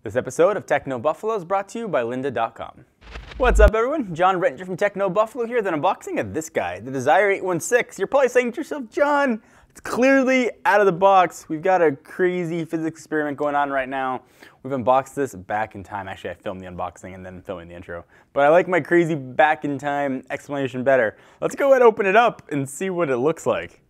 This episode of Techno Buffalo is brought to you by lynda.com. What's up, everyone? John Rettinger from Techno Buffalo here with an unboxing of this guy, the Desire 816. You're probably saying to yourself, John, it's clearly out of the box. We've got a crazy physics experiment going on right now. We've unboxed this back in time. Actually, I filmed the unboxing and then filming the intro. But I like my crazy back in time explanation better. Let's go ahead and open it up and see what it looks like.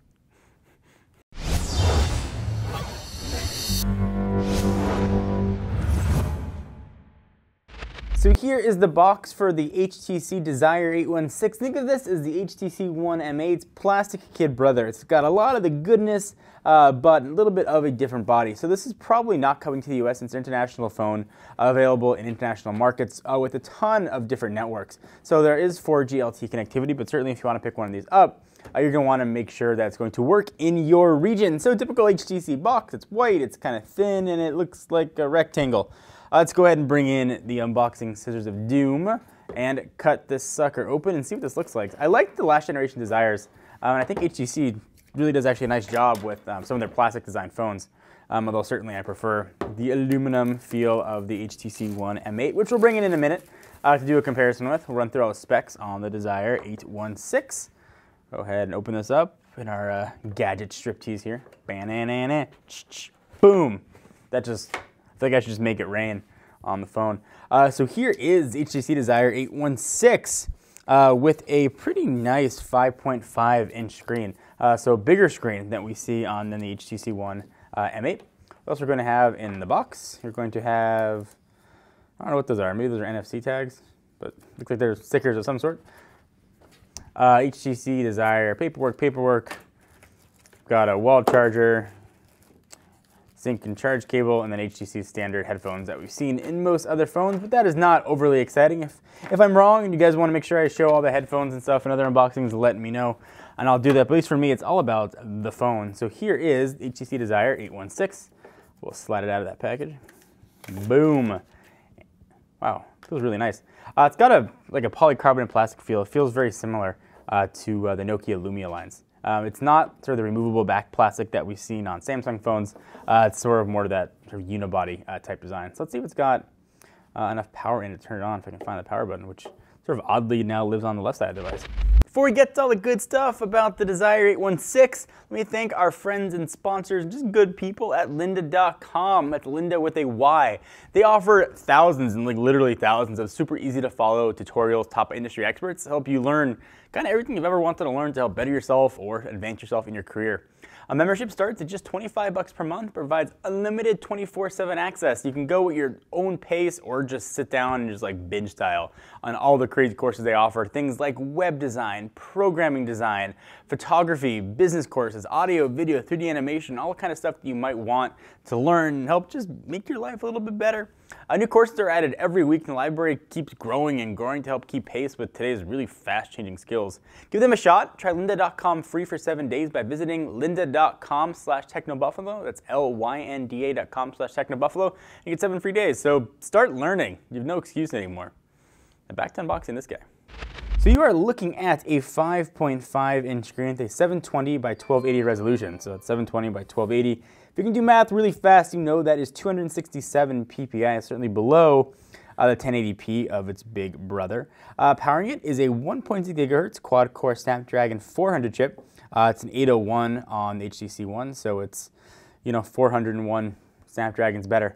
So here is the box for the HTC Desire 816. Think of this as the HTC One M8's plastic kid brother. It's got a lot of the goodness, but a little bit of a different body. So this is probably not coming to the US since it's an international phone available in international markets with a ton of different networks. So there is 4G LTE connectivity, but certainly if you want to pick one of these up, you're going to want to make sure that it's going to work in your region. So typical HTC box, it's white, it's kind of thin, and it looks like a rectangle. Let's go ahead and bring in the unboxing scissors of doom and cut this sucker open and see what this looks like. I like the last generation Desires, and I think HTC really does actually a nice job with some of their plastic design phones, although certainly I prefer the aluminum feel of the HTC One M8, which we'll bring in a minute to do a comparison with. We'll run through all the specs on the Desire 816. Go ahead and open this up in our gadget striptease here. Banana, boom. That just... I think I should just make it rain on the phone. So here is HTC Desire 816 with a pretty nice 5.5-inch screen. So bigger screen than we see on the HTC One M8. What else we're going to have in the box? You're going to have, I don't know what those are. Maybe those are NFC tags, but looks like they're stickers of some sort. HTC Desire paperwork. Got a wall charger, sync and charge cable, and then HTC standard headphones that we've seen in most other phones, but that is not overly exciting. If I'm wrong and you guys want to make sure I show all the headphones and stuff in other unboxings, let me know, and I'll do that. But at least for me, it's all about the phone. So here is the HTC Desire 816. We'll slide it out of that package. Boom. Wow, feels really nice. It's got like a polycarbonate plastic feel. It feels very similar to the Nokia Lumia lines. It's not sort of the removable back plastic that we've seen on Samsung phones. It's sort of more to that sort of unibody type design. So let's see if it's got enough power in it to turn it on, if I can find the power button, which sort of oddly now lives on the left side of the device. Before we get to all the good stuff about the Desire 816, let me thank our friends and sponsors, just good people at lynda.com. That's Lynda with a Y. They offer thousands and like literally thousands of super easy to follow tutorials, top industry experts to help you learn kind of everything you've ever wanted to learn to help better yourself or advance yourself in your career. A membership starts at just $25 per month, provides unlimited 24/7 access. You can go at your own pace or just sit down and just like binge style on all the crazy courses they offer. Things like web design, programming design, photography, business courses, audio, video, 3D animation, all the kind of stuff that you might want to learn and help just make your life a little bit better. New courses are added every week, and the library keeps growing and growing to help keep pace with today's really fast-changing skills. Give them a shot. Try lynda.com free for 7 days by visiting lynda.com/technobuffalo. That's lynda.com/technobuffalo. You get 7 free days. So start learning. You have no excuse anymore. And back to unboxing this guy. So you are looking at a 5.5-inch screen with a 720 by 1280 resolution. So that's 720 by 1280. If you can do math really fast, you know that is 267 ppi, certainly below the 1080p of its big brother. Powering it is a 1.6 gigahertz quad-core Snapdragon 400 chip. It's an 801 on the HTC One, so it's 401 Snapdragons better.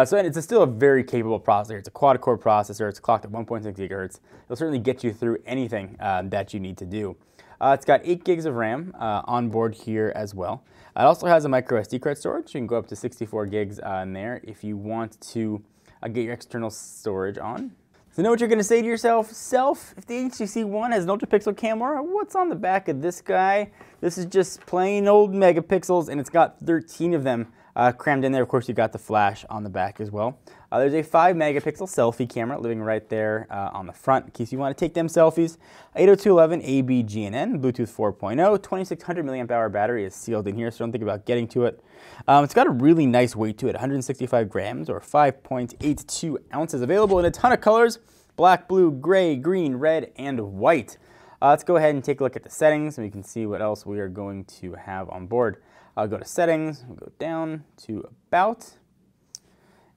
So it's still a very capable processor. It's a quad-core processor. It's clocked at 1.6 gigahertz. It'll certainly get you through anything that you need to do. It's got 8 gigs of RAM on board here as well. It also has a micro SD card storage. You can go up to 64 gigs in there if you want to get your external storage on. So know what you're going to say to yourself? If the HTC One has an ultra-pixel camera, what's on the back of this guy? This is just plain old megapixels, and it's got 13 of them crammed in there. Of course, you got the flash on the back as well. There's a 5-megapixel selfie camera living right there on the front in case you want to take them selfies. 802.11 ABGNN, Bluetooth 4.0, 2600 milliamp hour battery is sealed in here, so don't think about getting to it. It's got a really nice weight to it, 165 grams or 5.82 ounces, available in a ton of colors: black, blue, gray, green, red, and white. Let's go ahead and take a look at the settings, and we can see what else we are going to have on board. I'll go to settings, we'll go down to about,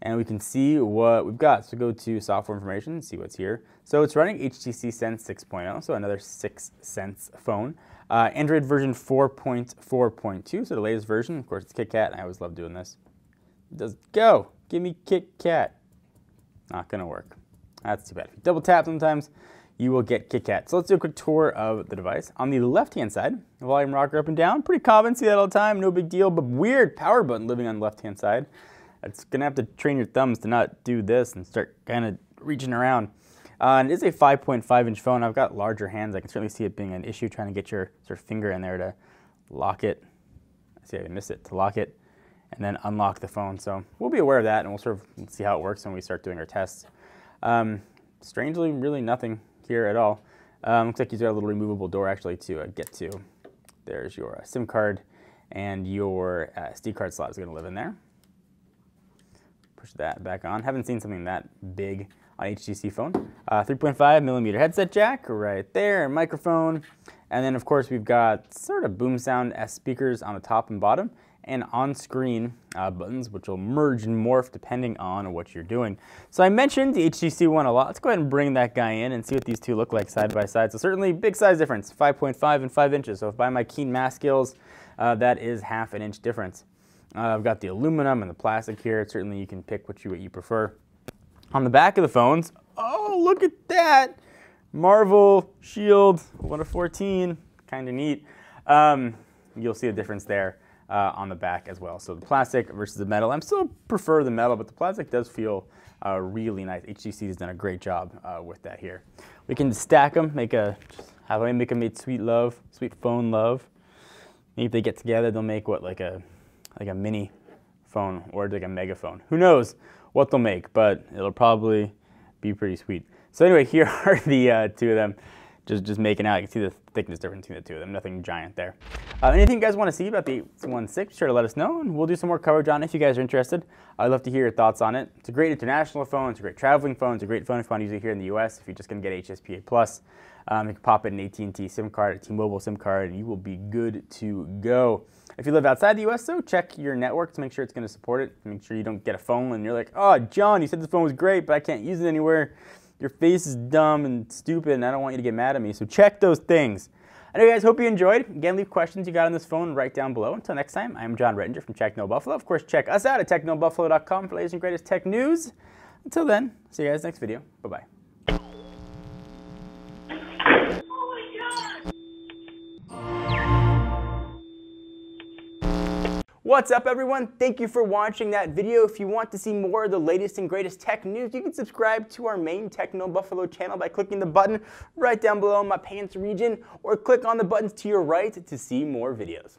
and we can see what we've got. So go to software information, see what's here. So it's running HTC Sense 6.0, so another 6 Sense phone. Android version 4.4.2, so the latest version. Of course, it's KitKat. I always love doing this. It does go. Give me KitKat. Not gonna work. That's too bad. If you double tap sometimes, you will get KitKat. So let's do a quick tour of the device. On the left-hand side, the volume rocker up and down. Pretty common, see that all the time, no big deal, but weird power button living on the left-hand side. It's gonna have to train your thumbs to not do this and start kind of reaching around. And it is a 5.5-inch phone. I've got larger hands. I can certainly see it being an issue trying to get your sort of finger in there to lock it. See, I missed it, to lock it and then unlock the phone. So we'll be aware of that, and we'll sort of see how it works when we start doing our tests. Strangely, really nothing here at all. Looks like you've got a little removable door actually to get to. There's your SIM card, and your SD card slot is going to live in there. Push that back on. Haven't seen something that big on HTC phone. 3.5mm headset jack right there, microphone, and then of course we've got sort of boom sound S speakers on the top and bottom, and on-screen buttons which will merge and morph depending on what you're doing. So I mentioned the HTC One a lot. Let's go ahead and bring that guy in and see what these two look like side by side. So certainly big size difference, 5.5 and 5 inches. So if by my keen math skills, that is half an inch difference. I've got the aluminum and the plastic here. Certainly you can pick what you prefer. On the back of the phones, oh, look at that. Marvel Shield 1 of 14, kind of neat. You'll see a difference there on the back as well. So the plastic versus the metal. I still prefer the metal, but the plastic does feel really nice. HTC has done a great job with that here. We can stack them, make them make sweet love, sweet phone love. Maybe if they get together, they'll make what, like a mini phone or like a mega phone. Who knows what they'll make, but it'll probably be pretty sweet. So anyway, here are the two of them just making out. You can see the thickness difference between the two of them, nothing giant there. Anything you guys want to see about the 816, be sure to let us know, and we'll do some more coverage on it if you guys are interested. I'd love to hear your thoughts on it. It's a great international phone, it's a great traveling phone, it's a great phone if you want to use it here in the US. If you're just going to get HSPA+, you can pop in an AT&T SIM card, a T-Mobile SIM card, and you will be good to go. If you live outside the US, though, check your network to make sure it's going to support it. Make sure you don't get a phone and you're like, oh, John, you said this phone was great, but I can't use it anywhere. Your face is dumb and stupid, and I don't want you to get mad at me. So check those things. Anyway, guys, hope you enjoyed. Again, leave questions you got on this phone right down below. Until next time, I'm John Rettinger from TechnoBuffalo. Of course, check us out at technobuffalo.com for the latest and greatest tech news. Until then, see you guys next video. Bye-bye. What's up, everyone? Thank you for watching that video. If you want to see more of the latest and greatest tech news, you can subscribe to our main TechnoBuffalo channel by clicking the button right down below in my pants region, or click on the buttons to your right to see more videos.